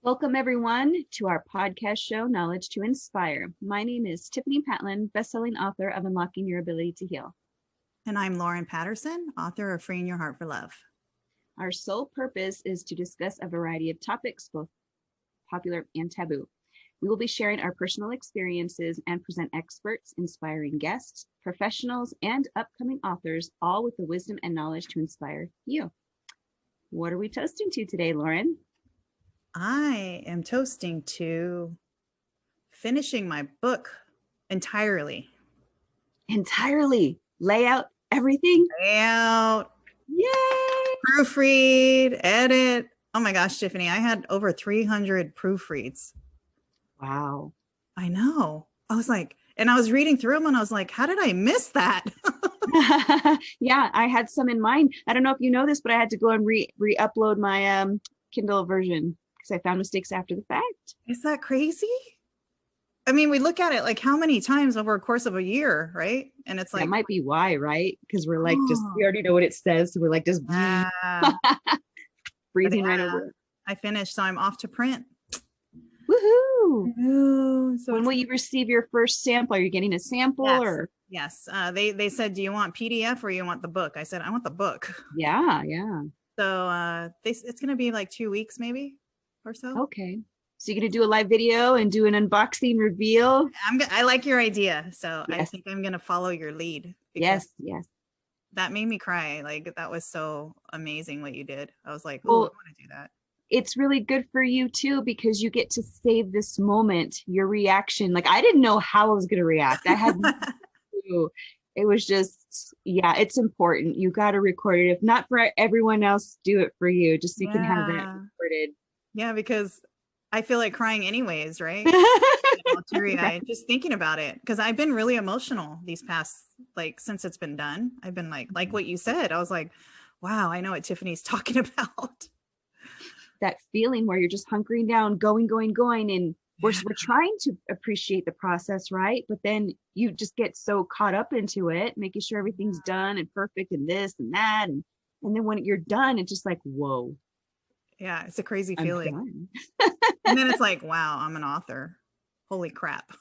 Welcome, everyone, to our podcast show, Knowledge to Inspire. My name is Tiffany Patlin, bestselling author of Unlocking Your Ability to Heal. And I'm Lauren Patterson, author of Freeing Your Heart for Love. Our sole purpose is to discuss a variety of topics, both popular and taboo. We will be sharing our personal experiences and present experts, inspiring guests, professionals, and upcoming authors, all with the wisdom and knowledge to inspire you. What are we toasting to today, Lauren? I am toasting to finishing my book entirely. Entirely. Layout, everything? Layout. Yay! Proofread, edit. Oh my gosh, Tiffany, I had over 300 proofreads. Wow. I know. I was like, and I was reading through them and I was like, how did I miss that? Yeah, I had some in mind. I don't know if you know this, but I had to go and re-upload my Kindle version because I found mistakes after the fact. Is that crazy? I mean, we look at it like how many times over a course of a year, right? And it's like, that might be why, right? Because we're like, we already know what it says. So we're like just breathing right over it. I finished, so I'm off to print. Woohoo! So when will you receive your first sample? Are you getting a sample or? Yes. They said, do you want PDF or you want the book? I said, I want the book. Yeah. So it's going to be like 2 weeks maybe or so. Okay. So you're going to do a live video and do an unboxing reveal? I like your idea. So yes. I think I'm going to follow your lead. Yes. That made me cry. Like that was so amazing what you did. I was like, oh, I want to do that. It's really good for you too, because you get to save this moment, your reaction. Like I didn't know how I was going to react. I had no clue. It was just, yeah, it's important. You got to record it. If not for everyone else, do it for you, just so you can have that recorded. Yeah, because I feel like crying anyways, right? Teary-eyed, just thinking about it. Because I've been really emotional these past, like since it's been done. I've been like what you said. I was like, wow, I know what Tiffany's talking about. That feeling where you're just hunkering down, going. And we're trying to appreciate the process, right? But then you just get so caught up into it, making sure everything's done and perfect and this and that. And then when you're done, it's just like, whoa. Yeah, it's a crazy feeling. And then it's like, wow, I'm an author. Holy crap.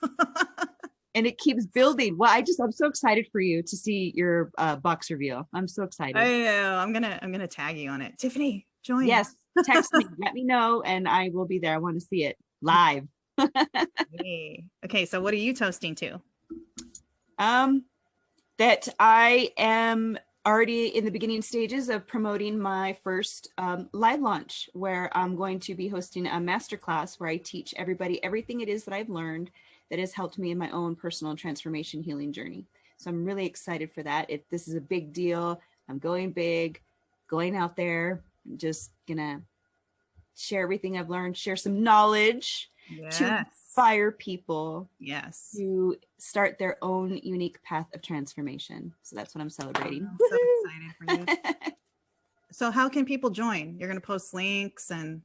And it keeps building. Well, I'm so excited for you to see your box reveal. I'm so excited. I know. I'm gonna tag you on it. Tiffany, join. Yes, text me, let me know, and I will be there. I want to see it live. Okay, so what are you toasting to? That I am already in the beginning stages of promoting my first live launch, where I'm going to be hosting a masterclass where I teach everybody everything it is that I've learned that has helped me in my own personal transformation healing journey. So I'm really excited for that. This is a big deal. I'm going big, going out there. I'm just gonna share everything I've learned, share some knowledge to inspire people to start their own unique path of transformation. So that's what I'm celebrating. I'm so excited for you. So how can people join? You're going to post links and...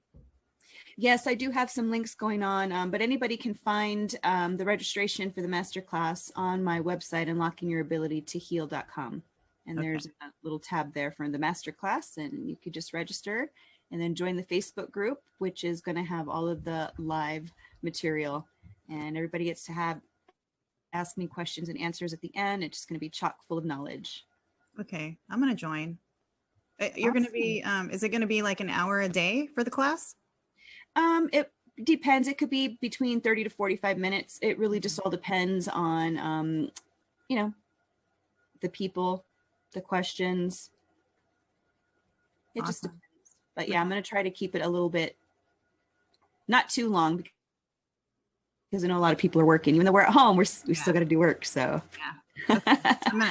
Yes, I do have some links going on, but anybody can find the registration for the masterclass on my website, unlockingyourabilitytoheal.com. And there's a little tab there for the masterclass, and you could just register and then join the Facebook group, which is going to have all of the live material, and everybody gets to ask me questions and answers at the end. It's just going to be chock full of knowledge. Okay, I'm going to join. You're going to be, is it going to be like an hour a day for the class? It depends. It could be between 30 to 45 minutes. It really just all depends on, the people, the questions. It just depends. But yeah, I'm going to try to keep it a little bit, not too long, because I know a lot of people are working. Even though we're at home, we still got to do work. So yeah, okay.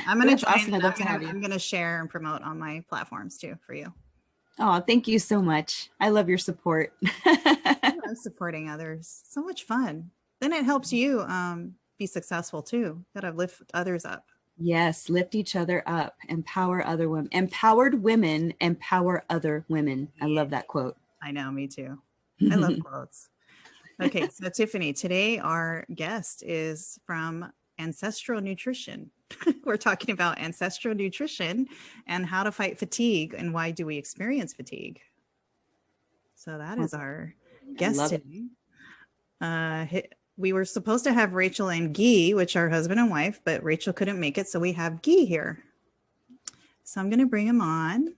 I'm going to join. Awesome. I'm going to share and promote on my platforms too for you. Oh, thank you so much. I love your support. I'm supporting others. So much fun. Then it helps you be successful too. Got to lift others up. Yes, lift each other up, empower other women. Empowered women empower other women. I love that quote. I know, me too. I love quotes. Okay, so Tiffany, today our guest is from Ancestral Nutrition. We're talking about ancestral nutrition and how to fight fatigue and why do we experience fatigue. So that is our guest Love it. today. We were supposed to have Rachel and Gui, which are husband and wife, but Rachel couldn't make it, so we have Gui here. So I'm going to bring him on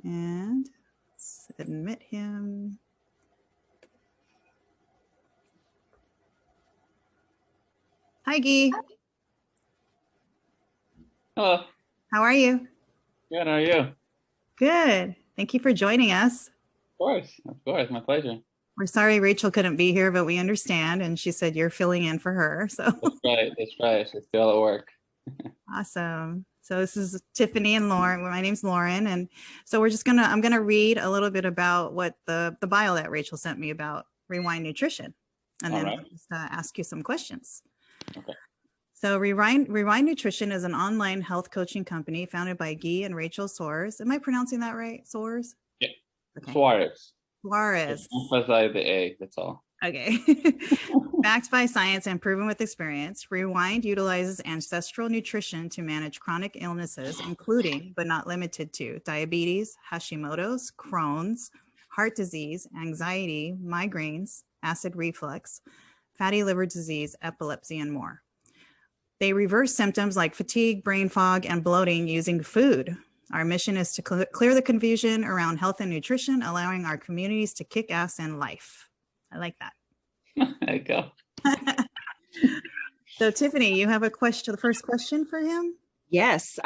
and let's admit him. Hi, Gui. Hello. How are you? Good. How are you? Good. Thank you for joining us. Of course. My pleasure. We're sorry Rachel couldn't be here, but we understand. And she said you're filling in for her. So That's right. She's still at work. awesome. So this is Tiffany and Lauren. My name's Lauren. And so I'm gonna read a little bit about what the bio that Rachel sent me about Rewind Nutrition. And then I'll just ask you some questions. Okay. So Rewind Nutrition is an online health coaching company founded by Gui and Rachael Soares. Am I pronouncing that right? Soares? Yeah. Okay. Soares. Soares. Emphasize the A. That's all. Okay. Backed by science and proven with experience, Rewind utilizes ancestral nutrition to manage chronic illnesses, including but not limited to diabetes, Hashimoto's, Crohn's, heart disease, anxiety, migraines, acid reflux, fatty liver disease, epilepsy, and more. They reverse symptoms like fatigue, brain fog, and bloating using food. Our mission is to clear the confusion around health and nutrition, allowing our communities to kick ass in life. I like that. There you go. So Tiffany, you have a question, the first question for him? Yes,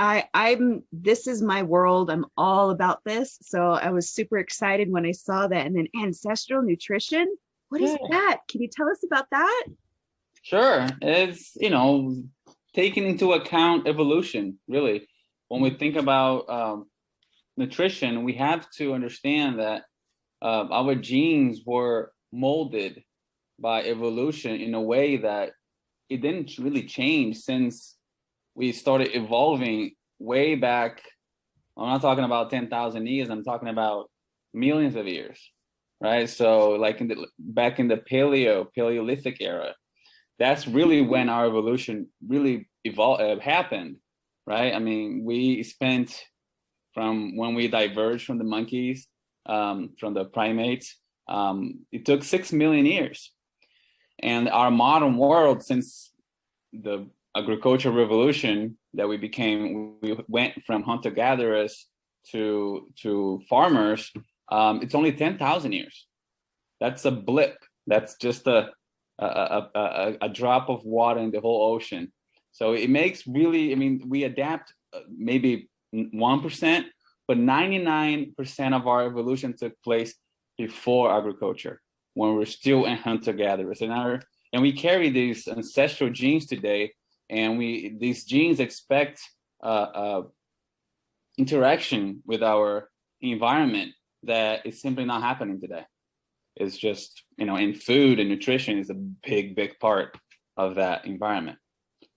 this is my world. I'm all about this. So I was super excited when I saw that. And then ancestral nutrition. What is that? Can you tell us about that? Sure. It's, taking into account evolution, really. When we think about nutrition, we have to understand that our genes were molded by evolution in a way that it didn't really change since we started evolving way back. I'm not talking about 10,000 years. I'm talking about millions of years, right? So like back in the Paleolithic era, that's really when our evolution really happened, right? I mean, we spent from when we diverged from the monkeys, from the primates, it took 6 million years. And our modern world, since the agricultural revolution that we went from hunter-gatherers to farmers, it's only 10,000 years. That's a blip. That's just a drop of water in the whole ocean. So it makes we adapt maybe 1%, but 99% of our evolution took place before agriculture, when we're still in hunter-gatherers. And we carry these ancestral genes today, and these genes expect interaction with our environment that is simply not happening today. It's just, in food and nutrition is a big, big part of that environment.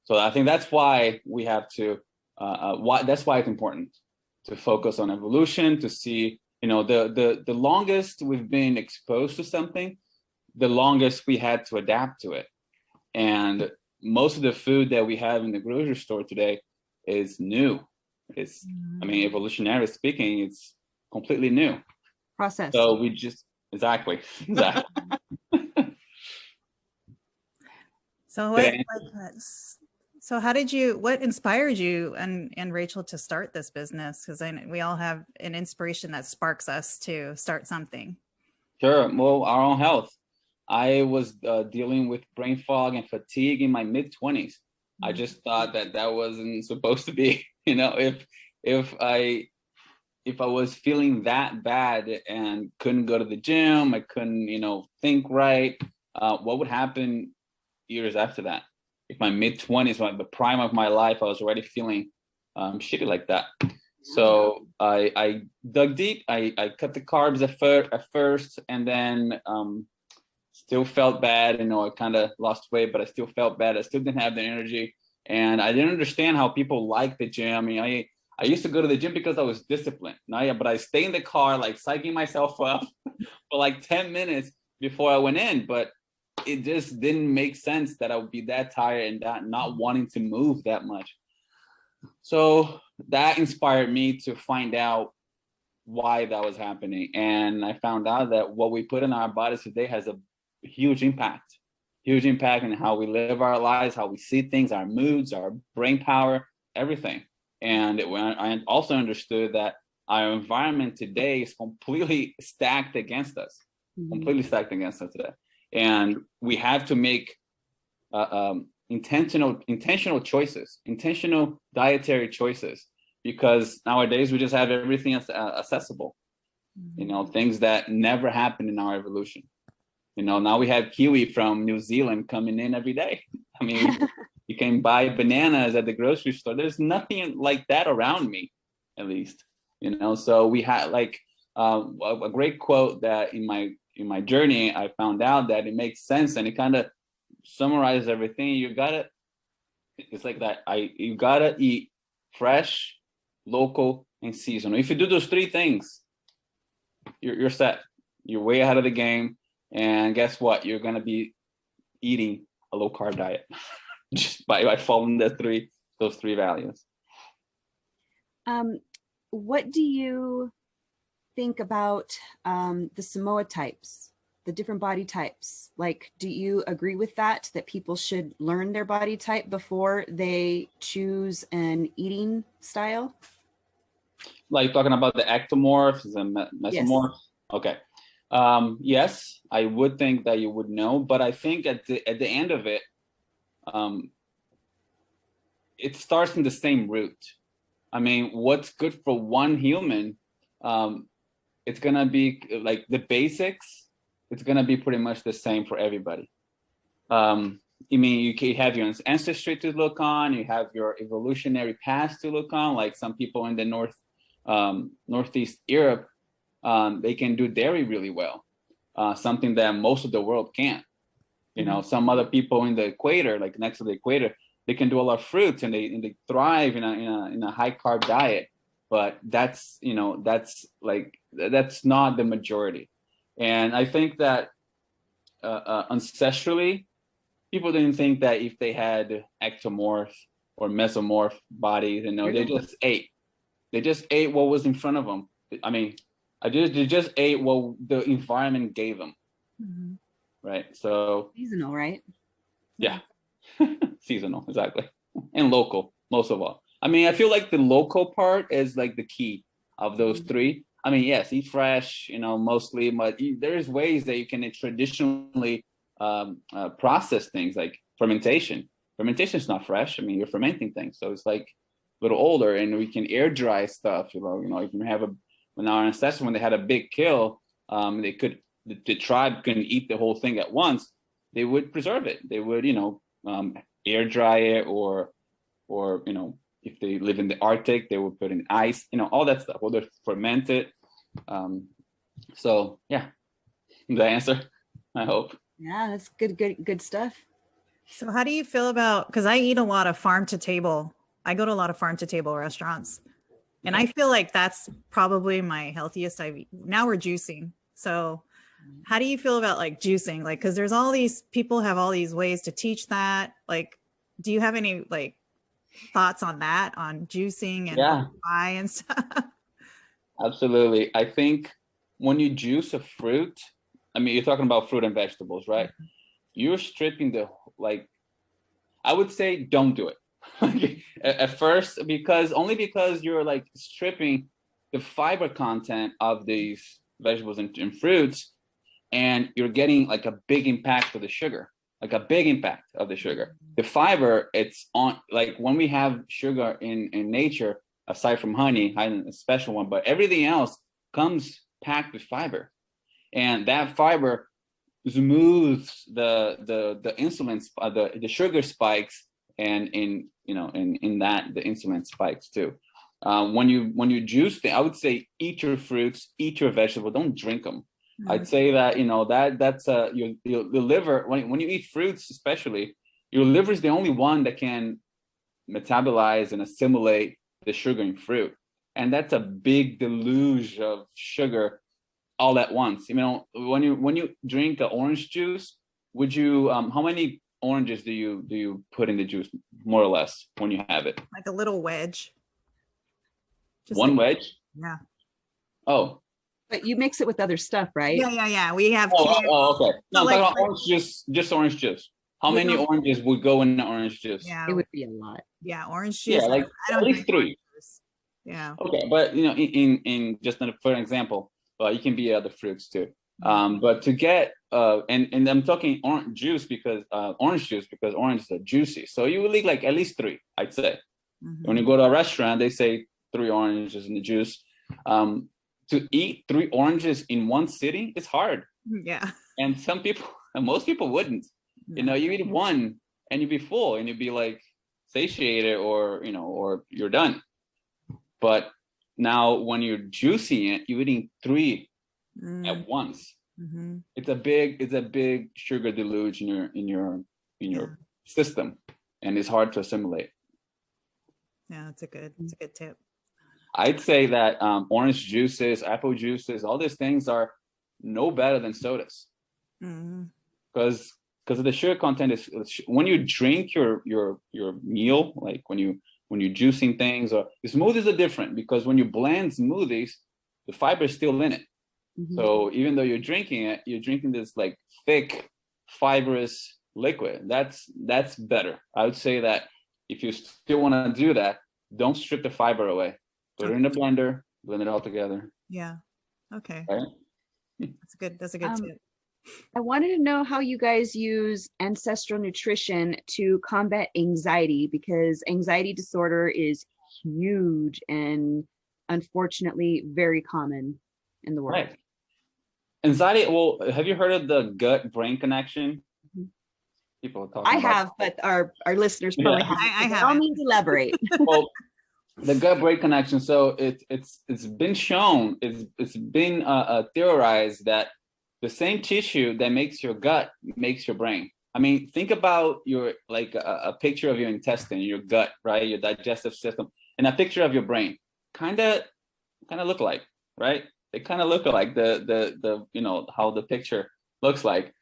So I think that's why we have to, that's why it's important to focus on evolution, to see, the longest we've been exposed to something, the longest we had to adapt to it. And most of the food that we have in the grocery store today is new. It's, evolutionary speaking, it's completely new. Process. So we just, exactly. So what inspired you and Rachel to start this business? Because we all have an inspiration that sparks us to start something. Sure. Well, our own health. I was dealing with brain fog and fatigue in my mid-20s. I just thought that wasn't supposed to be, if I was feeling that bad and couldn't go to the gym, I couldn't, think right, what would happen years after that? If my mid-20s, like the prime of my life, I was already feeling shitty like that. So I dug deep. I cut the carbs at first, and then still felt bad. I kind of lost weight, but I still felt bad. I still didn't have the energy, and I didn't understand how people like the gym. I mean, I used to go to the gym because I was disciplined, but I stay in the car, like psyching myself up for like 10 minutes before I went in. But it just didn't make sense that I would be that tired and that not wanting to move that much. So that inspired me to find out why that was happening. And I found out that what we put in our bodies today has a huge impact in how we live our lives, how we see things, our moods, our brain power, everything. And I also understood that our environment today is completely stacked against us, today. And we have to make intentional choices, intentional dietary choices, because nowadays we just have everything accessible, things that never happened in our evolution. Now we have kiwi from New Zealand coming in every day. I mean, you can buy bananas at the grocery store. There's nothing like that around me, at least. So we had like a great quote that in my journey, I found out that it makes sense, and it kind of summarizes everything. It's like that. You gotta eat fresh, local, and seasonal. If you do those three things, you're set. You're way ahead of the game. And guess what? You're gonna be eating a low carb diet just by following those three values. What do you think about the Samoa types, the different body types? Like, do you agree with that people should learn their body type before they choose an eating style? Like talking about the ectomorphs and mesomorphs? Yes. Okay. Yes, I would think that you would know, but I think at the end of it, it starts in the same root. I mean, what's good for one human, it's gonna be like the basics. It's gonna be pretty much the same for everybody. I mean, you have your ancestry to look on, you have your evolutionary past to look on. Like some people in the Northeast Europe, they can do dairy really well, something that most of the world can't. Some other people in the equator, like next to the equator, they can do a lot of fruits and they thrive in a high carb diet. But that's not the majority. And I think that ancestrally, people didn't think that if they had ectomorph or mesomorph bodies, they just ate. They just ate what was in front of them. I mean, they just ate what the environment gave them. Right. So seasonal, right? Yeah. Seasonal, exactly. And local, most of all. I mean, I feel like the local part is like the key of those three. I mean, yes, eat fresh, mostly, but there's ways that you can traditionally process things like fermentation. Fermentation is not fresh. I mean, you're fermenting things. So it's like a little older, and we can air dry stuff. If you have when our ancestors, when they had a big kill, the tribe couldn't eat the whole thing at once. They would preserve it. They would, air dry it, or if they live in the Arctic, they would put in ice, all that stuff. Or they ferment it. So yeah, the answer, I hope. Yeah, that's good stuff. So how do you feel about, because I eat a lot of farm to table. I go to a lot of farm to table restaurants, and I feel like that's probably my healthiest I've eaten. Now we're juicing. So how do you feel about like juicing? Like, because there's all these people have all these ways to teach that. Like, do you have any like thoughts on that, on juicing and why and stuff? Absolutely. I think when you juice a fruit, I mean, you're talking about fruit and vegetables, right? You're stripping I would say don't do it at first, because you're like stripping the fiber content of these vegetables and fruits, and you're getting like a big impact of the sugar, The fiber, it's on, like when we have sugar in nature, aside from honey, a special one, but everything else comes packed with fiber. And that fiber smooths the insulin, the sugar spikes, and in that the insulin spikes too. When you juice I would say eat your fruits, eat your vegetables, don't drink them. I'd say that that's your liver, when you eat fruits especially, your liver is the only one that can metabolize and assimilate the sugar in fruit, and that's a big deluge of sugar all at once. When you drink an orange juice, would you how many oranges do you put in the juice, more or less, when you have it? Like a little wedge. Just one wedge? Yeah. Oh. But you mix it with other stuff, right? Yeah. We have Oh, kids. okay. No, I'm like- talking about orange juice, just orange juice. How We many don't- oranges would go in the orange juice? Yeah, It would be a lot. yeah, orange juice. Yeah, like I don't at least drink orange 3. juice. Yeah. Okay, but you know, in just for an example, you can be other fruits too. But to get and I'm talking orange juice because orange is juicy. So you will need like at least 3, I'd say. Mhm. When you go to a restaurant, they say 3 oranges in the juice. To eat 3 oranges in one sitting is hard, Yeah. and most people wouldn't. You know, you eat one and you'd be full and you'd be like satiated, or you know, or you're done. But now when you're juicing it, you're eating 3 at once. Mm-hmm. It's a big sugar deluge in your system, and it's hard to assimilate. Yeah, it's a good tip. I'd say that orange juices, apple juices, all these things are no better than sodas, because of the sugar content. Is when you drink your meal, like when you're juicing things, or the smoothies are different, because when you blend smoothies, the fiber is still in it. Mhm. So even though you're drinking it, you're drinking this like thick, fibrous liquid. That's better. I would say that if you still want to do that, don't strip the fiber away. Put it in the blender, blend it all together. Yeah. Okay. Right? That's a good tip. I wanted to know how you guys use ancestral nutrition to combat anxiety, because anxiety disorder is huge and unfortunately very common in the world. Right. Anxiety. Well, have you heard of the gut-brain connection? People talk. I have, but our listeners probably Yeah. haven't. I So haven't. I'll need to elaborate. Well, the gut-brain connection. So it's been shown. It's been theorized that the same tissue that makes your gut makes your brain. I mean, think about your like a picture of your intestine, your gut, right? Your digestive system, and a picture of your brain. Kind of look alike, right? They kind of look alike. The you know how the picture looks like.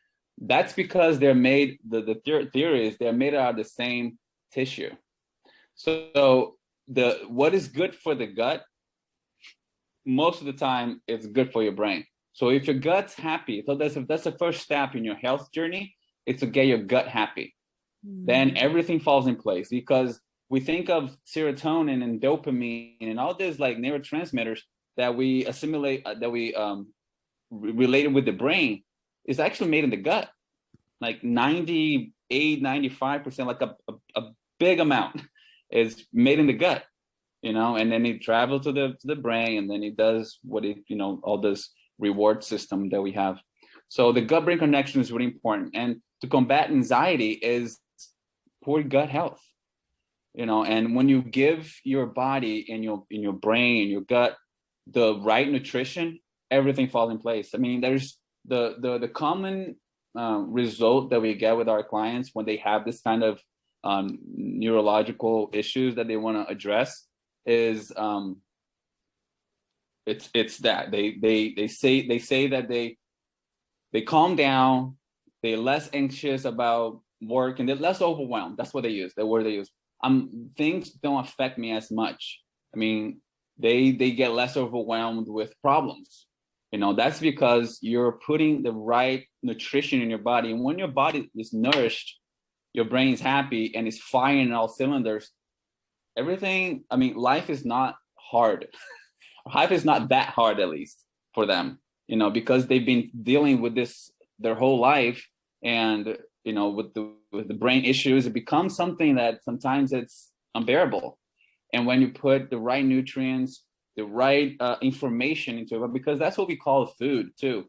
That's because they're made. The theory is they're made out of the same tissue. So what is good for the gut, most of the time it's good for your brain. So if your gut's happy, so that's the first step in your health journey, is to get your gut happy. Then everything falls in place, because we think of serotonin and dopamine and all these like neurotransmitters that we assimilate, that we related with the brain, is actually made in the gut. Like 98, 95%, like a big amount is made in the gut, you know, and then it travels to the brain, and then it does what it, you know, all this reward system that we have. So the gut-brain connection is really important. And to combat anxiety is poor gut health, you know, and when you give your body and your brain and your gut the right nutrition, everything falls in place. I mean, there's the common result that we get with our clients when they have this kind of neurological issues that they want to address is it's that they say that they calm down, they're less anxious about work, and they're less overwhelmed. That's what they use. The word they use. Things don't affect me as much. I mean, they get less overwhelmed with problems. You know, that's because you're putting the right nutrition in your body. And when your body is nourished, your brain is happy and is firing on all cylinders. Everything, I mean, life is not hard. Life is not that hard, at least for them, you know, because they've been dealing with this their whole life. And, you know, with the brain issues, it becomes something that sometimes it's unbearable. And when you put the right nutrients, the right information into it, because that's what we call food too.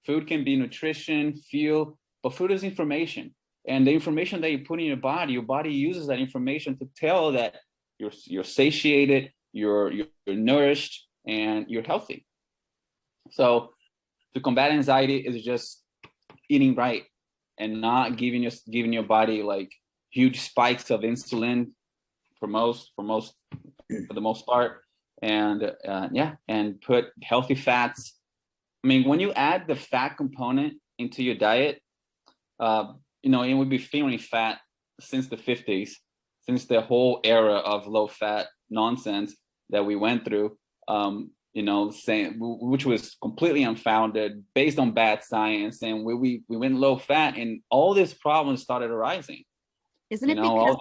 Food can be nutrition, fuel, but food is information. And the information that you put in your body uses that information to tell that you're satiated, you're nourished, and you're healthy. So to combat anxiety is just eating right and not giving your body like huge spikes of insulin for the most part, and and put healthy fats. I mean, when you add the fat component into your diet, you know, it would be feeling fat since the 50s, since the whole era of low fat nonsense that we went through. You saying, which was completely unfounded, based on bad science, and we went low fat, and all these problems started arising. Isn't it because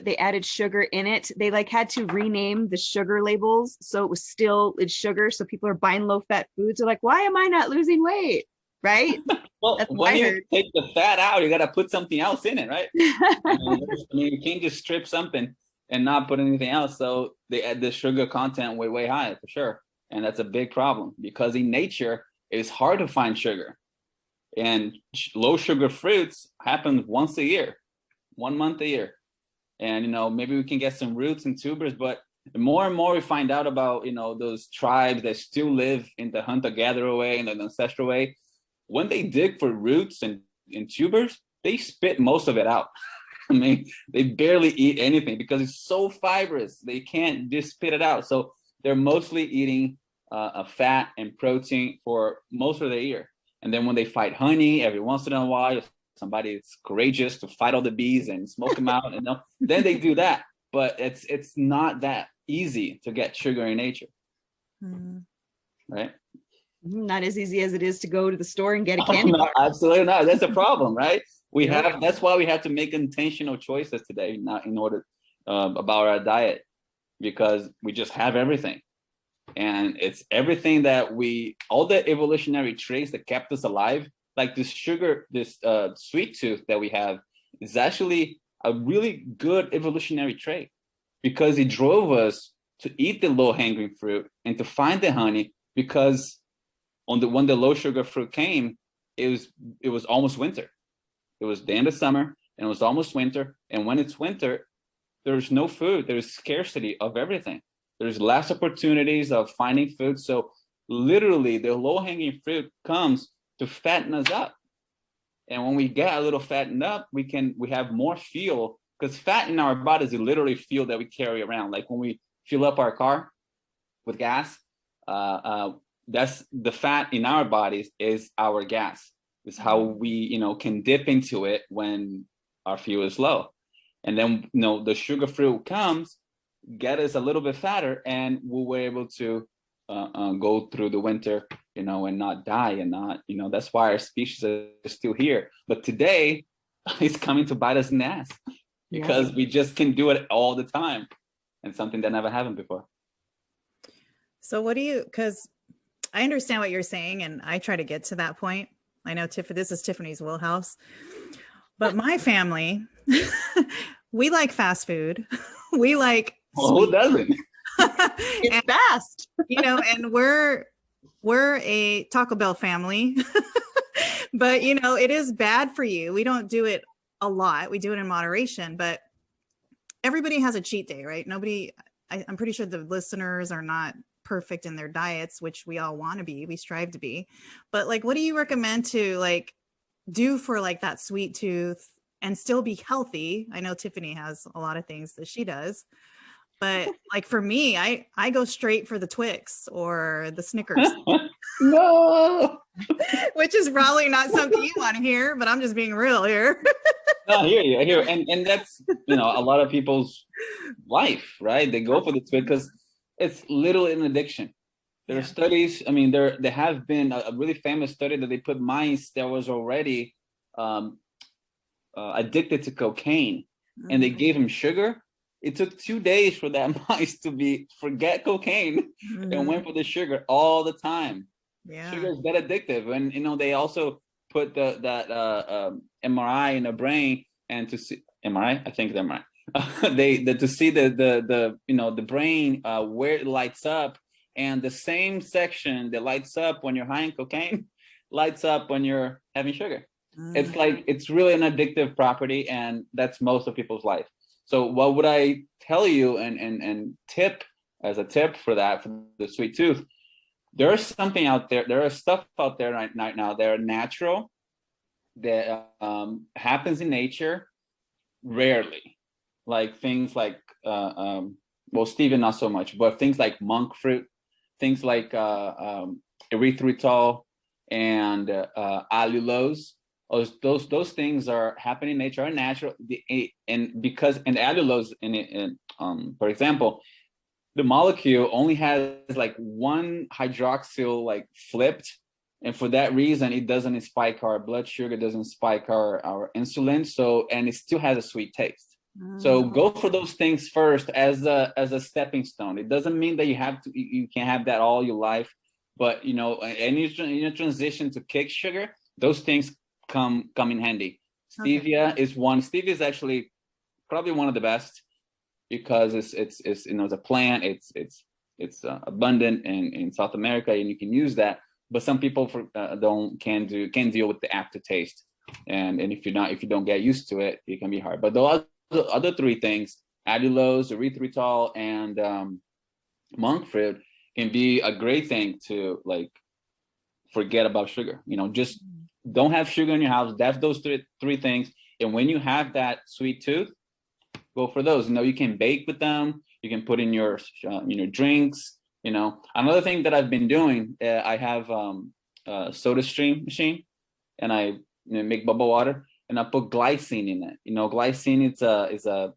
they added sugar in it? They like had to rename the sugar labels so it's sugar. So people are buying low fat foods. They're like, why am I not losing weight? Right? Well, when you take the fat out, you got to put something else in it, right? You can't just strip something and not put anything else. So they add the sugar content way high for sure. And that's a big problem, because in nature, it's hard to find sugar. And low sugar fruits happen once a year, 1 month a year. And, maybe we can get some roots and tubers, but the more and more we find out about, those tribes that still live in the hunter-gatherer way and the ancestral way, when they dig for roots and tubers, they spit most of it out. I mean, they barely eat anything because it's so fibrous. They can't just spit it out. So they're mostly eating fat and protein for most of the year. And then when they fight honey, every once in a while, if somebody is courageous to fight all the bees and smoke them out, then they do that. But it's not that easy to get sugar in nature, right? Not as easy as it is to go to the store and get a candy bar. Absolutely not. That's the problem, right? That's why we have to make intentional choices today, not in order about our diet, because we just have everything. And it's everything that all the evolutionary traits that kept us alive, like this sweet tooth that we have, is actually a really good evolutionary trait, because it drove us to eat the low-hanging fruit and to find the honey, because when the low sugar fruit came, it was almost winter. It was the end of summer and it was almost winter. And when it's winter, there's no food. There's scarcity of everything. There's less opportunities of finding food. So literally the low-hanging fruit comes to fatten us up. And when we get a little fattened up, we have more fuel, because fat in our bodies is literally fuel that we carry around. Like when we fill up our car with gas, that's the fat in our bodies is our gas. It's how we, can dip into it when our fuel is low. And then, the sugar fruit comes, get us a little bit fatter, and we were able to go through the winter, and not die, and not, that's why our species is still here. But today, it's coming to bite us in the ass, because we just can do it all the time, and something that never happened before. So because I understand what you're saying, and I try to get to that point. I know this is Tiffany's wheelhouse, but my family, we like fast food. We like who doesn't? It's fast, and we're a Taco Bell family, but it is bad for you. We don't do it a lot. We do it in moderation, but everybody has a cheat day, right? I'm pretty sure the listeners are not perfect in their diets, which we all want to be, we strive to be, but what do you recommend to do for that sweet tooth and still be healthy? I know Tiffany has a lot of things that she does, but for me, I go straight for the Twix or the Snickers. No. Which is probably not something you want to hear, but I'm just being real here. No, I hear you. And that's a lot of people's life, right? They go for the Twix because it's literally an addiction. There are studies. I mean, there have been a really famous study that they put mice that was already addicted to cocaine, and they gave them sugar. It took 2 days for that mice to forget cocaine and went for the sugar all the time. Yeah, sugar is that addictive, and they also put that MRI in the brain, and to see MRI, I think the MRI. To see the brain where it lights up, and the same section that lights up when you're high in cocaine lights up when you're having sugar. It's really an addictive property, and that's most of people's life. So what would I tell you and tip as a tip for the sweet tooth? There's something out there. There are stuff out there right now that are natural, that happens in nature rarely. Like things like, stevia not so much, but things like monk fruit, things like erythritol and allulose. Those things are happening in nature, are natural, and allulose for example, the molecule only has like one hydroxyl like flipped. And for that reason, it doesn't spike our blood sugar, doesn't spike our insulin. So, and it still has a sweet taste. So go for those things first as a stepping stone. It doesn't mean that you can have that all your life, but you know, in a transition to kick sugar, those things come in handy. Stevia is one. Stevia is actually probably one of the best because it's you know, it's a plant. It's abundant in South America, and you can use that. But some people can't deal with the aftertaste, and if you don't get used to it, it can be hard. But the other three things, allulose, erythritol, and monk fruit, can be a great thing to like forget about sugar. You know, just don't have sugar in your house. That's those three things. And when you have that sweet tooth, go for those. You know, you can bake with them. You can put in your drinks. You know, another thing that I've been doing, I have a soda stream machine, and I make bubble water, and I put glycine in it. You know, glycine is a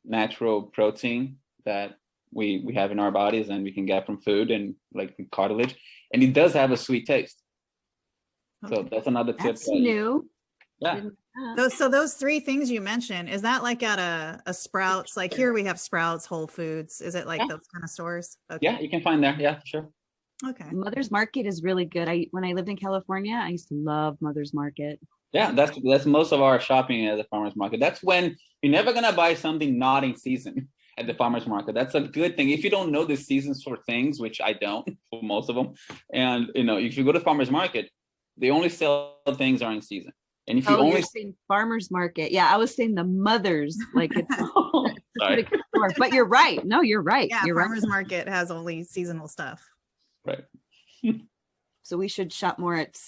natural protein that we have in our bodies, and we can get from food and like cartilage, and it does have a sweet taste. Okay. So that's another tip. That's new. Yeah. Those three things you mentioned, is that like at a Sprouts? Like here we have Sprouts, Whole Foods. Is it like those kind of stores? Okay. Yeah, you can find there. Yeah, sure. Okay. Mother's Market is really good. When I lived in California, I used to love Mother's Market. Yeah, that's most of our shopping at the farmer's market. That's when you're never gonna buy something not in season at the farmer's market. That's a good thing. If you don't know the seasons for things, which I don't for most of them, and you know, if you go to farmer's market, they only sell things are in season. And if you're saying farmer's market, yeah, I was saying the mothers, like it's sorry. But you're right. No, you're right. Yeah, you're farmer's right. market has only seasonal stuff. Right. So we should shop more at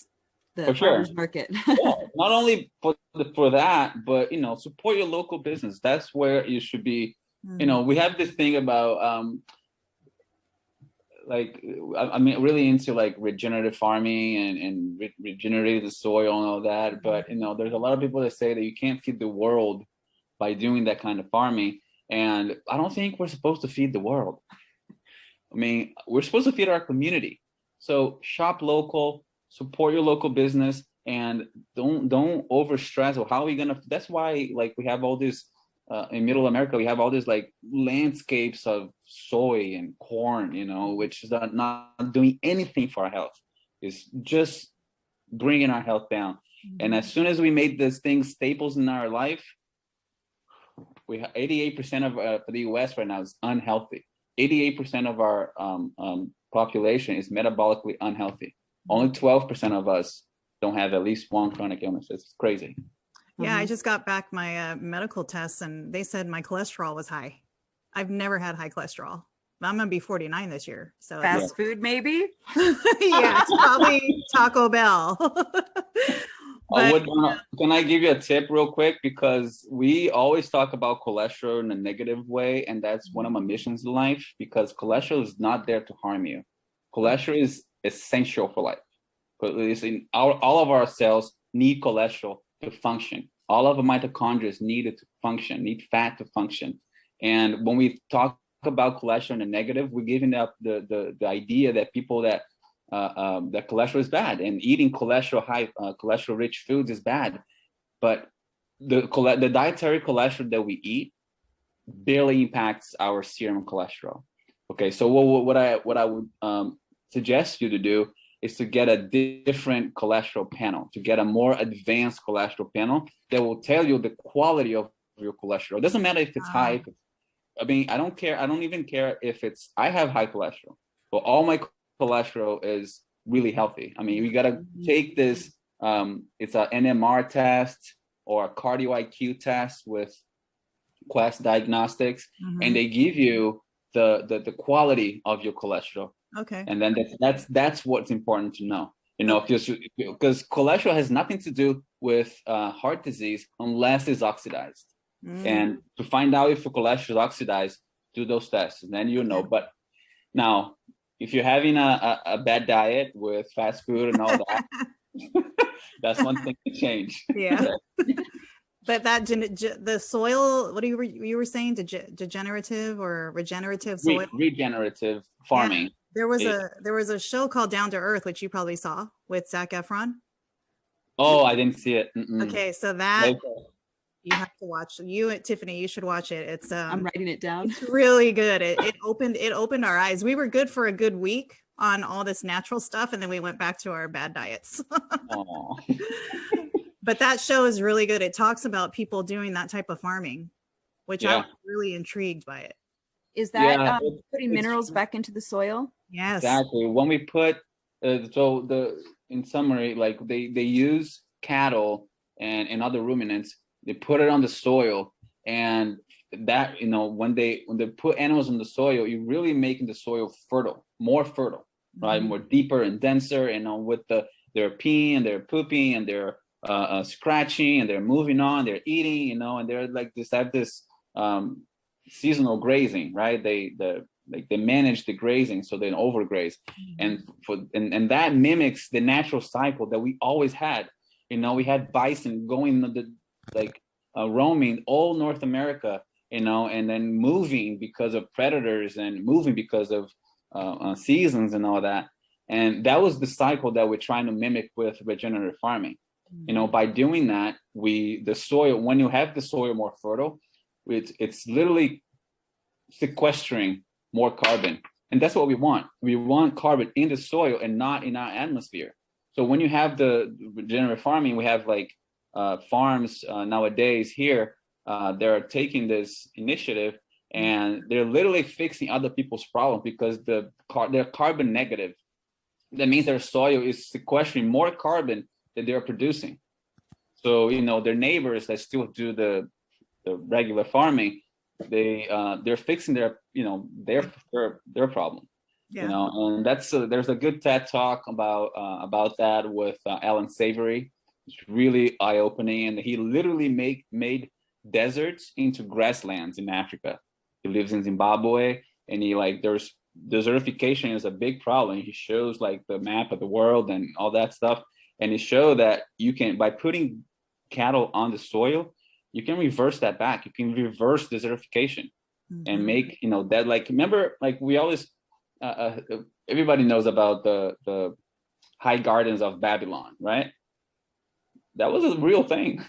the for farmer's sure. market. Yeah, not only for that, but you know, support your local business. That's where you should be. You know, we have this thing about like I'm really into like regenerative farming and regenerating the soil and all that. But you know, there's a lot of people that say that you can't feed the world by doing that kind of farming, and I don't think we're supposed to feed the world. I mean, we're supposed to feed our community. So shop local, support your local business, and don't overstress. Or how are we gonna? That's why like we have all this. In Middle America, we have all these like landscapes of soy and corn, you know, which is not doing anything for our health. It's just bringing our health down. And as soon as we made these things staples in our life, we have 88% of the U.S. right now is unhealthy. 88% of our population is metabolically unhealthy. Only 12% of us don't have at least one chronic illness. It's crazy. Yeah, I just got back my medical tests, and they said my cholesterol was high. I've never had high cholesterol. I'm gonna be 49 this year. So fast food, maybe. Yeah, it's probably Taco Bell. But, can I give you a tip real quick? Because we always talk about cholesterol in a negative way, and that's one of my missions in life, because cholesterol is not there to harm you. Cholesterol is essential for life. All of our cells need cholesterol to function. All of the mitochondria need it to function, need fat to function. And when we talk about cholesterol in the negative, we're giving up the idea that people that cholesterol is bad, and eating cholesterol high, cholesterol rich foods is bad. But the dietary cholesterol that we eat barely impacts our serum cholesterol. Okay, so what I would suggest you to do is to get a different cholesterol panel, to get a more advanced cholesterol panel that will tell you the quality of your cholesterol. It doesn't matter if it's high. I mean, I don't care. I don't even care if I have high cholesterol, but all my cholesterol is really healthy. I mean, we got to take this, it's an NMR test or a cardio IQ test with Quest Diagnostics, and they give you the quality of your cholesterol. Okay. And then that's what's important to know. You know, because cholesterol has nothing to do with heart disease unless it's oxidized. And to find out if your cholesterol is oxidized, do those tests, and then you know. But now, if you're having a bad diet with fast food and all that, that's one thing to change. Yeah. But that the soil, what you were saying, degenerative or regenerative soil? Regenerative Yeah. farming. There was a show called Down to Earth, which you probably saw with Zac Efron. Oh, I didn't see it. Okay, so that you have to watch. Tiffany, you should watch it. It's I'm writing it down. It's really good. It opened our eyes. We were good for a good week on all this natural stuff, and then we went back to our bad diets. But that show is really good. It talks about people doing that type of farming, which I was really intrigued by it. Is that putting minerals back into the soil? Yes, exactly. When we put in summary, like they use cattle and other ruminants, they put it on the soil, and that, you know, when they put animals in the soil, you're really making the soil fertile, more fertile, right? More deeper and denser, and with they're peeing and they're pooping and they're scratching and they're moving on, they're eating, you know, and they're like this seasonal grazing, right? They manage the grazing so they don't overgraze, and that mimics the natural cycle that we always had. You know, we had bison going roaming all North America, you know, and then moving because of predators and moving because of seasons and all that. And that was the cycle that we're trying to mimic with regenerative farming. You know, by doing that, the soil, when you have the soil more fertile, it's literally sequestering more carbon. And that's what we want. We want carbon in the soil and not in our atmosphere. So when you have the regenerative farming, we have like farms nowadays here, they're taking this initiative and they're literally fixing other people's problems because they're carbon negative. That means their soil is sequestering more carbon that they're producing. So, you know, their neighbors that still do the regular farming, they're fixing their problem. You know, and there's a good TED talk about that with Alan Savory. It's really eye-opening, and he literally made deserts into grasslands in Africa. He lives in Zimbabwe, and there's desertification is a big problem. He shows like the map of the world and all that stuff, and he showed that you can, by putting cattle on the soil, you can reverse that back. You can reverse desertification and make, you know, that, like, remember, like we always everybody knows about the high gardens of Babylon, right? That was a real thing,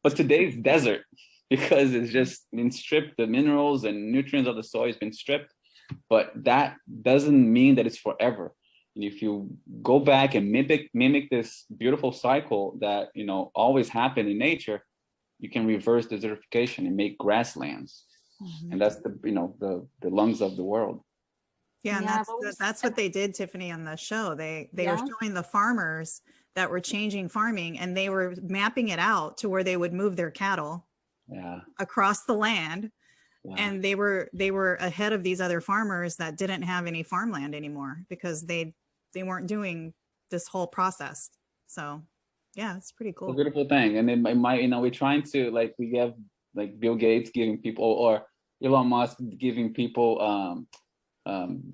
but today's desert, because it's just been stripped, the minerals and nutrients of the soil has been stripped. But that doesn't mean that it's forever. And if you go back and mimic this beautiful cycle that, you know, always happened in nature, you can reverse desertification and make grasslands. And that's the lungs of the world. Yeah, and that's what they did, Tiffany, on the show. They were showing the farmers that were changing farming, and they were mapping it out to where they would move their cattle across the land. And they were ahead of these other farmers that didn't have any farmland anymore because they weren't doing this whole process. So yeah, it's pretty cool. It's a beautiful thing. And it might, you know, we're trying to, like, we have like Bill Gates giving people, or Elon Musk giving people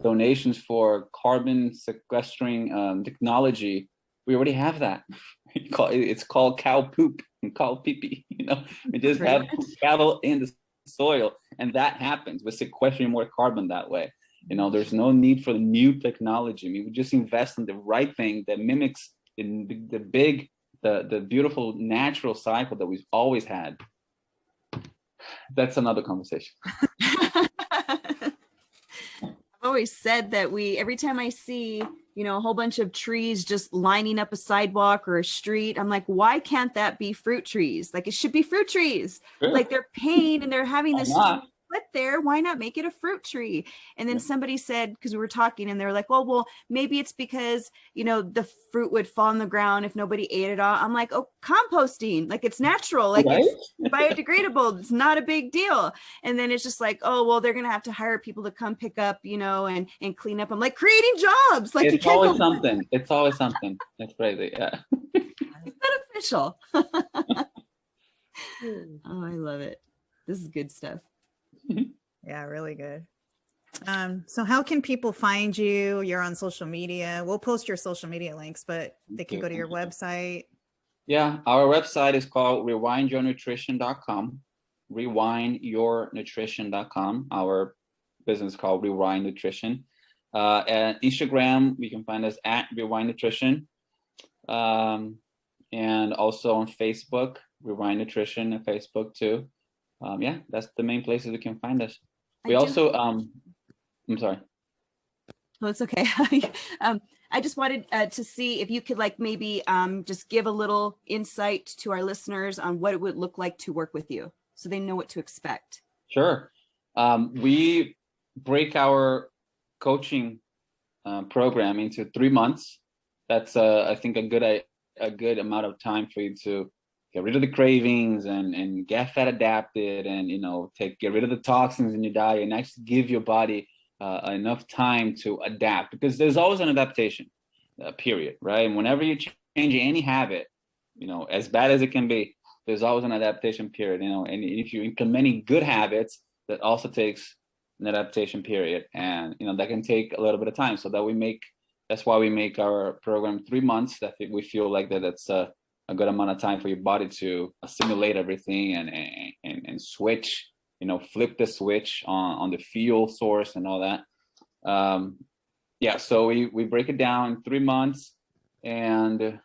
donations for carbon sequestering technology. We already have that. It's called cow poop and cow pee-pee. You know, we just have cattle in the soil, and that happens with sequestering more carbon that way. You know, there's no need for the new technology. I mean, we just invest in the right thing that mimics the beautiful natural cycle that we've always had. That's another conversation. I've always said that every time I see, you know, a whole bunch of trees just lining up a sidewalk or a street, I'm like, why can't that be fruit trees? Like, it should be fruit trees. Sure. Like, they're paying and they're having this split there. Why not make it a fruit tree? And then somebody said, because we were talking, and they were like, well, maybe it's because, you know, the fruit would fall on the ground if nobody ate it all. I'm like, oh, composting, like, it's natural, like, it's biodegradable. It's not a big deal. And then it's just like, oh, well, they're going to have to hire people to come pick up, you know, and clean up. I'm like, creating jobs. Like, it's always something. It's always something. That's crazy. Yeah. It's beneficial. Oh, I love it. This is good stuff. Yeah, really good. So how can people find you? You're on social media. We'll post your social media links, but they can go to your website. Yeah, our website is called rewindyournutrition.com. Rewindyournutrition.com. Our business is called Rewind Nutrition. At Instagram, we can find us at Rewind Nutrition. And also on Facebook, Rewind Nutrition, and Facebook too. Yeah, that's the main places you can find us. We also, I'm sorry. Oh, it's okay. I just wanted to see if you could like maybe just give a little insight to our listeners on what it would look like to work with you so they know what to expect. Sure. We break our coaching program into 3 months. That's I think a good amount of time for you to get rid of the cravings and get fat adapted, and get rid of the toxins in your diet and actually give your body enough time to adapt, because there's always an adaptation period, right? And whenever you change any habit, as bad as it can be, there's always an adaptation period, and if you're implementing good habits, that also takes an adaptation period, and that can take a little bit of time. So that's why we make our program 3 months. That we feel like that's a good amount of time for your body to assimilate everything and switch, flip the switch on the fuel source and all that. Yeah, so we break it down in 3 months, and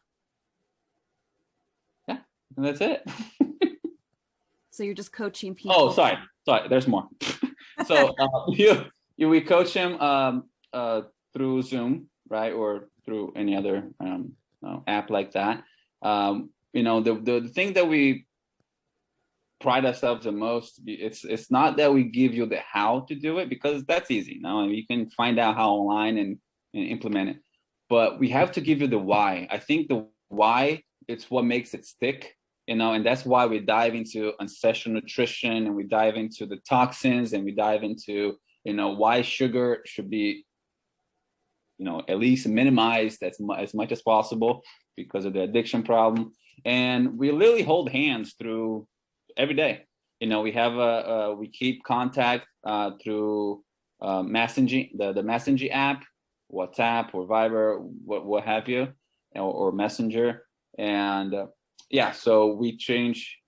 yeah, and that's it. So you're just coaching people. Oh, sorry, there's more. So we coach them through Zoom, right, or through any other app like that. The thing that we pride ourselves the most, it's not that we give you the how to do it, because that's easy. You can find out how online and implement it, but we have to give you the why. I think the why, it's what makes it stick, and that's why we dive into ancestral nutrition, and we dive into the toxins, and we dive into why sugar should be at least minimized as much as possible because of the addiction problem. And we literally hold hands through every day. We have we keep contact through messaging, the messaging app, WhatsApp or Viber, what have you, or Messenger. And yeah, so we change,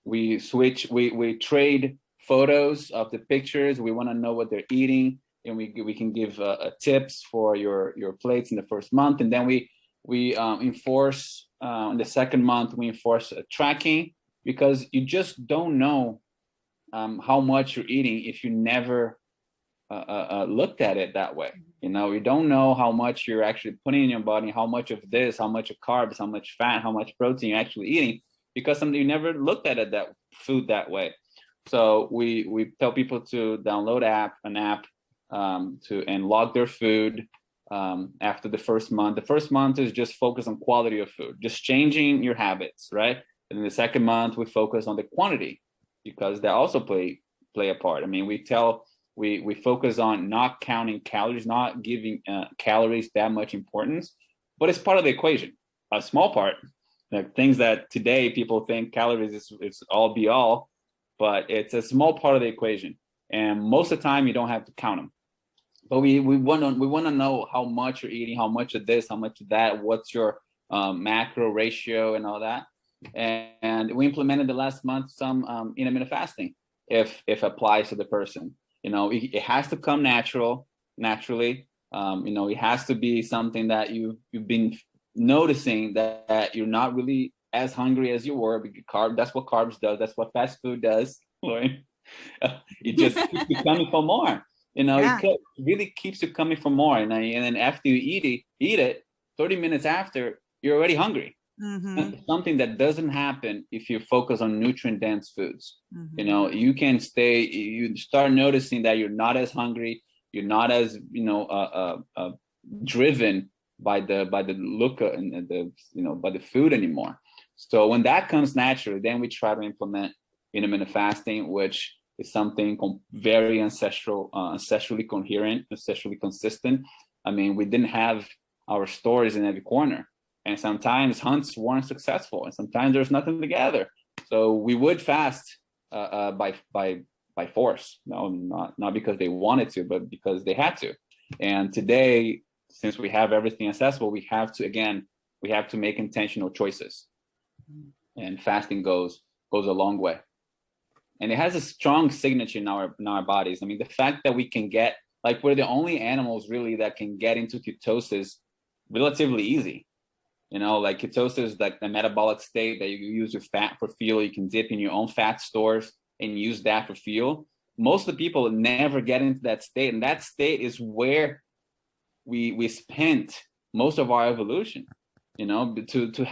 we switch, we trade photos of the pictures. We want to know what they're eating, and we can give tips for your plates in the first month, and then we enforce in the second month, we enforce tracking, because you just don't know how much you're eating if you never looked at it that way. You don't know how much you're actually putting in your body, how much of this, how much of carbs, how much fat, how much protein you're actually eating, because you never looked at it food that way. So we tell people to download an app and log their food after the first month. The first month is just focus on quality of food, just changing your habits, right? And in the second month, we focus on the quantity, because that also play a part. I mean, we focus on not counting calories, not giving calories that much importance, but it's part of the equation, a small part. Like things that today people think calories is all be all, but it's a small part of the equation. And most of the time, you don't have to count them. But we want to know how much you're eating, how much of this, how much of that, what's your macro ratio and all that. And we implemented the last month some intermittent fasting, if applies to the person. It has to come naturally. It has to be something that you've been noticing that you're not really as hungry as you were. Because that's what carbs does. That's what fast food does, Lauren. It just keeps you coming for more. It really keeps you coming for more. And then after you eat it, 30 minutes after, you're already hungry. Mm-hmm. Something that doesn't happen if you focus on nutrient-dense foods. Mm-hmm. You start noticing that you're not as hungry. You're not as driven by the look and by the food anymore. So when that comes naturally, then we try to implement intermittent fasting, which is something very ancestrally coherent, ancestrally consistent. I mean, we didn't have our stories in every corner, and sometimes hunts weren't successful, and sometimes there's nothing to gather. So we would fast by force, not because they wanted to, but because they had to. And today, since we have everything accessible, we have to make intentional choices. And fasting goes a long way. And it has a strong signature in our bodies. I mean, the fact that we can get, like, we're the only animals really that can get into ketosis relatively easy. You know, like ketosis, like the metabolic state that you use your fat for fuel. You can dip in your own fat stores and use that for fuel. Most of the people never get into that state, and that state is where we spent most of our evolution. You know,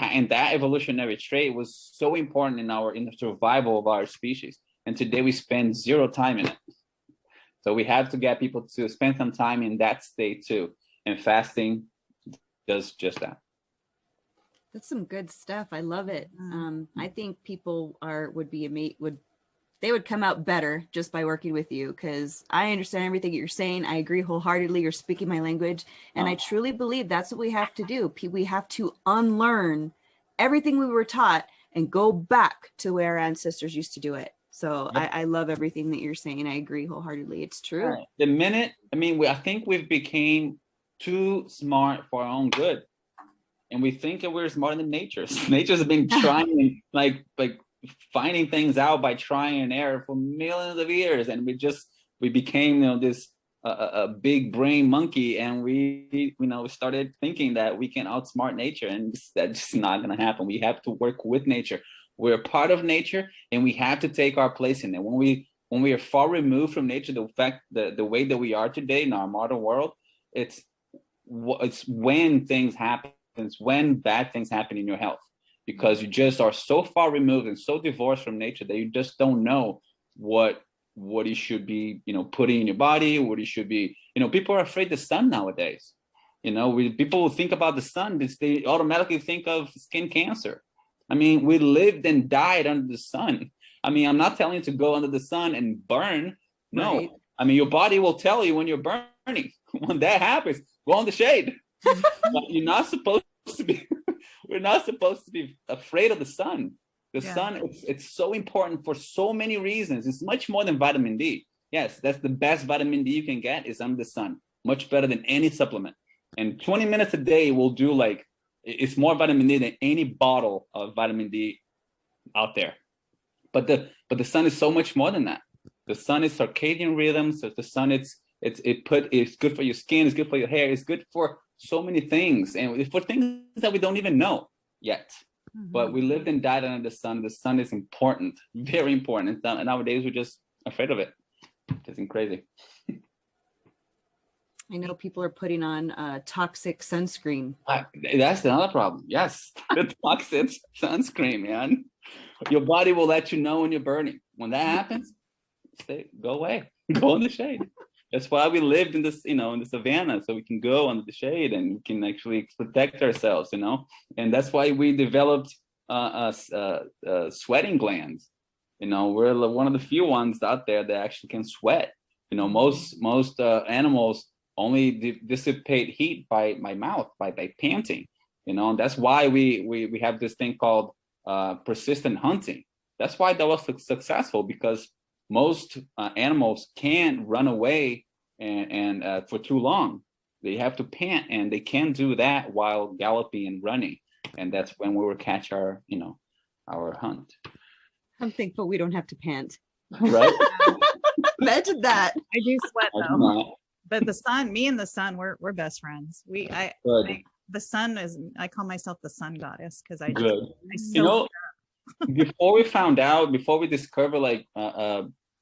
and that evolutionary trait was so important in the survival of our species. And today we spend zero time in it. So we have to get people to spend some time in that state too. And fasting does just that. That's some good stuff. I love it. I think people would come out better just by working with you, because I understand everything you're saying. I agree wholeheartedly. You're speaking my language. And I truly believe that's what we have to do. We have to unlearn everything we were taught and go back to where our ancestors used to do it. So yep. I love everything that you're saying. I agree wholeheartedly. It's true. Right. The minute, I think we've became too smart for our own good. And we think that we're smarter than nature. Nature's been trying like finding things out by trying and error for millions of years. And we became, this a big brain monkey. And we started thinking that we can outsmart nature, and that's just not going to happen. We have to work with nature. We're a part of nature, and we have to take our place in it. When we are far removed from nature, the way that we are today in our modern world, it's when things happen. It's when bad things happen in your health, because you just are so far removed and so divorced from nature that you just don't know what you should be, putting in your body, what you should be, people are afraid of the sun nowadays. People think about the sun, they automatically think of skin cancer. I mean, we lived and died under the sun. I mean, I'm not telling you to go under the sun and burn. No, right. I mean, your body will tell you when you're burning. When that happens, go in the shade. But you're not supposed to be. We're not supposed to be afraid of the sun. The sun, it's so important for so many reasons. It's much more than vitamin D. Yes, that's the best vitamin D you can get is under the sun. Much better than any supplement. And 20 minutes a day will do it's more vitamin D than any bottle of vitamin D out there. But the sun is so much more than that. The sun is circadian rhythms. So the sun, it's good for your skin. It's good for your hair. It's good for so many things, and for things that we don't even know yet. Mm-hmm. But we lived and died under the sun. The sun is important, very important. And nowadays we're just afraid of it. It's crazy. I know people are putting on toxic sunscreen. That's another problem. Yes, the toxic sunscreen, man. Your body will let you know when you're burning. When that happens, go away. Go in the shade. That's why we lived in this, in the savannah, so we can go under the shade and we can actually protect ourselves, And that's why we developed sweating glands. We're one of the few ones out there that actually can sweat. Most animals only dissipate heat by mouth, by panting. And that's why we have this thing called persistent hunting. That's why that was successful, because most animals can't run away and for too long. They have to pant, and they can't do that while galloping and running. And that's when we will catch our hunt. I'm thankful we don't have to pant. Right? Imagine that. I do sweat though. But the sun, me and the sun, we're best friends. The sun is, I call myself the sun goddess, because before we discover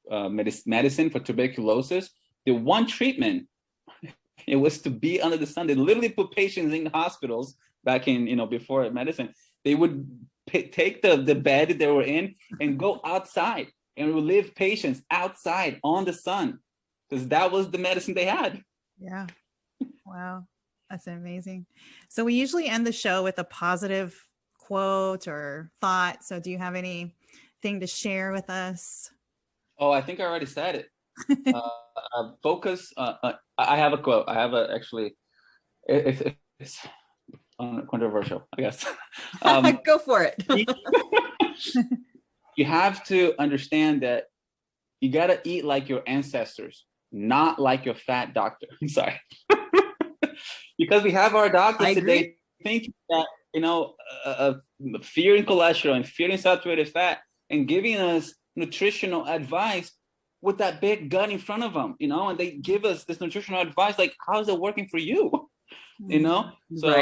medicine for tuberculosis, the one treatment, it was to be under the sun. They literally put patients in hospitals back in, before medicine. They would take the bed they were in and go outside and would leave patients outside on the sun, because that was the medicine they had. Yeah. Wow. That's amazing. So we usually end the show with a positive quote or thought. So do you have anything to share with us? Oh, I think I already said it. Focus. I have a quote. It's controversial, I guess. Go for it. You have to understand that you got to eat like your ancestors, not like your fat doctor. I'm sorry. Because we have our doctors today thinking that you know, fearing cholesterol and fearing saturated fat, and giving us nutritional advice with that big gun in front of them, you know, and they give us this nutritional advice, like, how's it working for you? You know? So,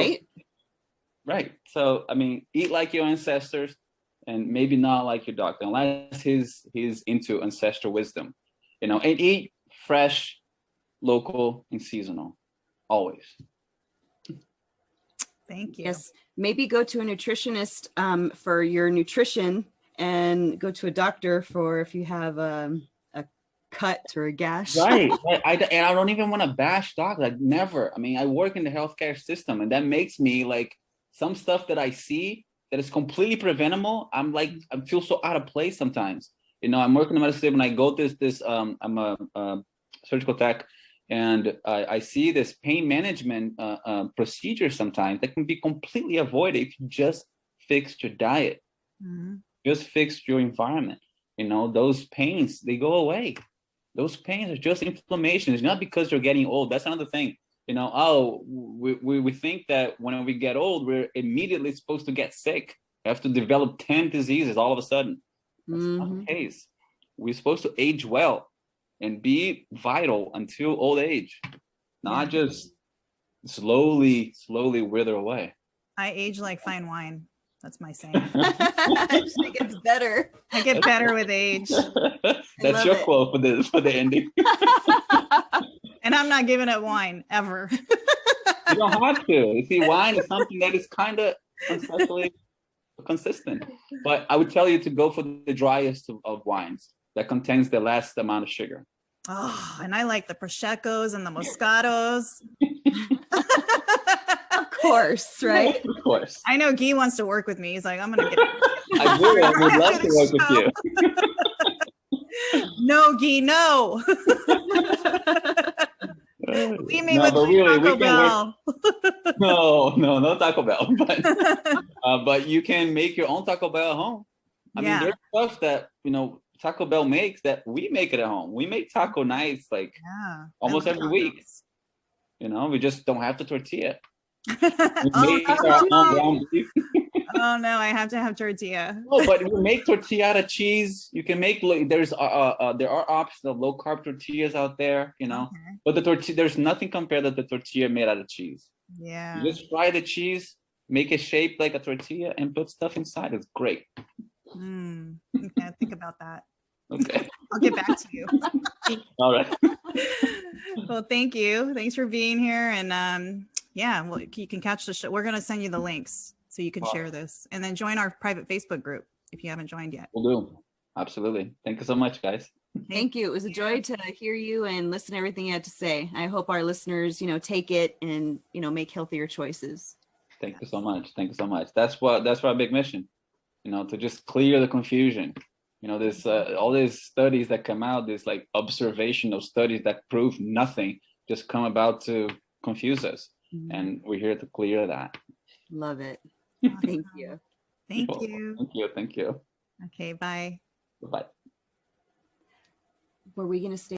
right. So, I mean, eat like your ancestors and maybe not like your doctor, unless he's into ancestral wisdom, you know, and eat fresh, local, and seasonal, always. Thank you. Yes, maybe go to a nutritionist for your nutrition, and go to a doctor for if you have a cut or a gash. Right. And I don't even want to bash doctors. I never. I mean, I work in the healthcare system, and that makes me like, some stuff that I see that is completely preventable, I'm like, I feel so out of place sometimes. You know, I'm working in the medical system, and I go this I'm a surgical tech, and I see this pain management procedure sometimes that can be completely avoided if you just fix your diet, just fix your environment. You know, those pains, they go away. Those pains are just inflammation. It's not because you're getting old. That's another thing. You know, oh, we think that when we get old, we're immediately supposed to get sick. We have to develop 10 diseases all of a sudden. That's not the case. We're supposed to age well and be vital until old age, not just slowly wither away. I age like fine wine. That's my saying. Actually gets better. I get better with age. That's your quote for the ending. And I'm not giving up wine ever. You don't have to. You see, wine is something that is kind of ancestrally consistent. But I would tell you to go for the driest of wines that contains the less amount of sugar. Oh, and I like the Prosecco's and the Moscatos. Of course, right? Of course. I know Gui wants to work with me. He's like, I'm going to get I do. I would love to work with you. No, Gui, no. Leave me with really, Taco Bell. No Taco Bell. But you can make your own Taco Bell at home. I mean, there's stuff that, you know, Taco Bell makes that we make it at home. We make taco nights like almost every week. You know, we just don't have the tortilla. Oh no, I have to have tortilla. No, but we make tortilla out of cheese. You can make, there are options of low carb tortillas out there, you know. But the tortilla, there's nothing compared to the tortilla made out of cheese. Yeah. You just fry the cheese, make it shaped like a tortilla, and put stuff inside. It's great. Okay, think about that. Okay. I'll get back to you. All right. Well, thank you. Thanks for being here. And well, you can catch the show. We're going to send you the links so you can share this, and then join our private Facebook group if you haven't joined yet. We'll do. Absolutely. Thank you so much, guys. Thank you. It was a joy to hear you and listen to everything you had to say. I hope our listeners, you know, take it and, you know, make healthier choices. Thank you so much. Thank you so much. That's our big mission, you know, to just clear the confusion. You know, there's all these studies that come out, these like observational studies that prove nothing, just come about to confuse us. And we're here to clear that. Love it. Thank you. Thank you. Thank you. Thank you. Okay, bye. Bye. Were we going to stay?